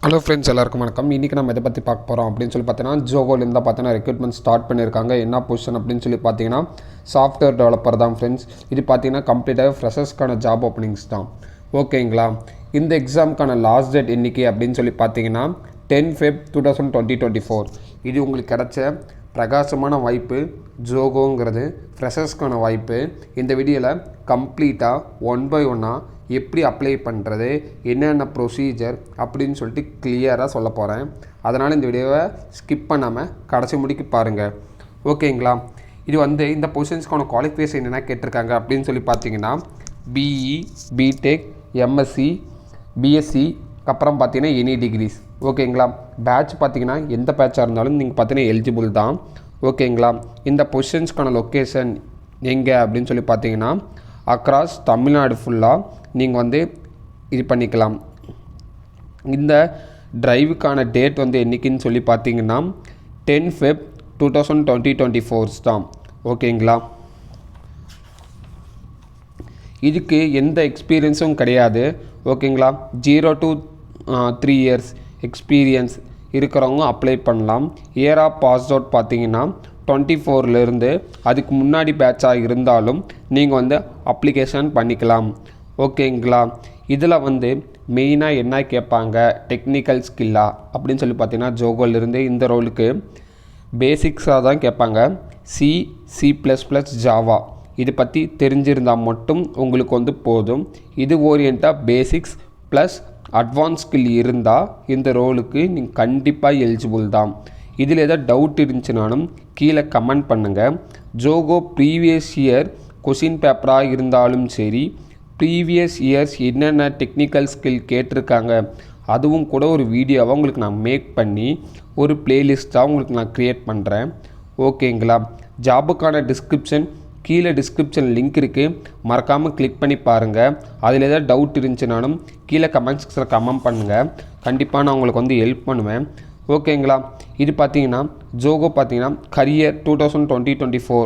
Hello friends, எல்லாருக்கும் வணக்கம். இன்றைக்கி நம்ம இதை பற்றி பார்க்க போகிறோம் அப்படின்னு சொல்லி பார்த்தீங்கன்னா, ஜோகோலேருந்து தான் பார்த்தீங்கன்னா ரெக்ரூட்மெண்ட் ஸ்டார்ட் பண்ணியிருக்காங்க. என்ன பொசிஷன் அப்படின்னு சொல்லி பார்த்தீங்கன்னா சாஃப்ட்வேர் டெவலப்பர் தான் ஃப்ரெண்ட்ஸ். இது பார்த்தீங்கன்னா கம்ப்ளீட்டாக ஃப்ரெஷர்ஸ்க்கான ஜாப் ஓப்பனிங்ஸ் தான். ஓகேங்களா? இந்த எக்ஸாமுக்கான லாஸ்ட் டேட் இன்றைக்கி அப்படின்னு சொல்லி பார்த்தீங்கன்னா 10 Feb 2024. இது உங்களுக்கு கிடைச்ச பிரகாசமான வாய்ப்பு. ஜோகோங்கிறது ஃப்ரெஷர்ஸ்க்கான வாய்ப்பு. இந்த வீடியோவில் கம்ப்ளீட்டாக 1 by 1 எப்படி அப்ளை பண்ணுறது, என்னென்ன ப்ரொசீஜர் அப்படின்னு சொல்லிட்டு கிளியராக சொல்ல போகிறேன். அதனால் இந்த வீடியோவை ஸ்கிப் பண்ணாமல் கடைசி முடிக்க பாருங்கள். ஓகேங்களா? இது இந்த பொசிஷன்ஸ்க்கான குவாலிஃபிகேஷன் என்ன கேட்டிருக்காங்க அப்படின்னு சொல்லி பார்த்தீங்கன்னா பிஇ, பிடெக், எம்எஸ்சி, பிஎஸ்சி, அப்புறம் பார்த்தீங்கன்னா எனி டிகிரிஸ். ஓகேங்களா? பேட்ச் பார்த்தீங்கன்னா எந்த பேட்சாக இருந்தாலும் நீங்கள் பார்த்தீங்கன்னா எலிஜிபிள் தான். ஓகேங்களா? இந்த பொசிஷன்ஸ்க்கான லொக்கேஷன் எங்கே அப்படின்னு சொல்லி பார்த்தீங்கன்னா அக்ராஸ் தமிழ்நாடு ஃபுல்லாக நீங்கள் இது பண்ணிக்கலாம். இந்த டிரைவுக்கான டேட் என்றைக்குன்னு சொல்லி பார்த்தீங்கன்னா 10 Feb 2024 தான். ஓகேங்களா? இதுக்கு எந்த எக்ஸ்பீரியன்ஸும் கிடையாது. ஓகேங்களா? 0 to 3 years எக்ஸ்பீரியன்ஸ் இருக்கிறவங்க அப்ளை பண்ணலாம். இயர் ஆஃப் பாஸ் அவுட் பார்த்தீங்கன்னா 24லேருந்து அதுக்கு முன்னாடி பேட்சாக இருந்தாலும் நீங்கள் அப்ளிகேஷன் பண்ணிக்கலாம். ஓகேங்களா? இதில் மெயினாக என்ன கேட்பாங்க, டெக்னிக்கல் ஸ்கில்லா அப்படின்னு சொல்லி பார்த்தீங்கன்னா ஜோகோலேருந்து இந்த ரோலுக்கு பேசிக்ஸாக தான் கேட்பாங்க. C++, ஜாவா இது பற்றி தெரிஞ்சிருந்தால் மட்டும் உங்களுக்கு போதும். இது ஓரியண்டாக பேசிக்ஸ் ப்ளஸ் அட்வான்ஸ் ஸ்கில் இருந்தால் இந்த ரோலுக்கு நீங்கள் கண்டிப்பாக எலிஜிபிள் தான். இதில் ஏதாவது டவுட் இருந்துச்சுனாலும் கீழே கமெண்ட் பண்ணுங்கள். ஜோகோ ப்ரீவியஸ் இயர் கொஷின் பேப்பராக இருந்தாலும் சரி, ப்ரீவியஸ் இயர்ஸ் என்னென்ன டெக்னிக்கல் ஸ்கில் கேட்டிருக்காங்க அதுவும் கூட ஒரு வீடியோவாக உங்களுக்கு நான் மேக் பண்ணி ஒரு பிளேலிஸ்ட்டாக உங்களுக்கு நான் க்ரியேட் பண்ணுறேன். ஓகேங்களா? ஜாபுக்கான டிஸ்கிரிப்ஷன் கீழே டிஸ்கிரிப்ஷன் லிங்க் இருக்குது, மறக்காமல் கிளிக் பண்ணி பாருங்கள். அதில் ஏதாவது டவுட் இருந்துச்சுனாலும் கீழே கமெண்ட் செக்ஷனில் கமெண்ட் பண்ணுங்கள். கண்டிப்பாக நான் உங்களுக்கு ஹெல்ப் பண்ணுவேன். ஓகேங்களா? இது பார்த்தீங்கன்னா ஜோகோ பார்த்தீங்கன்னா கரியர் 2024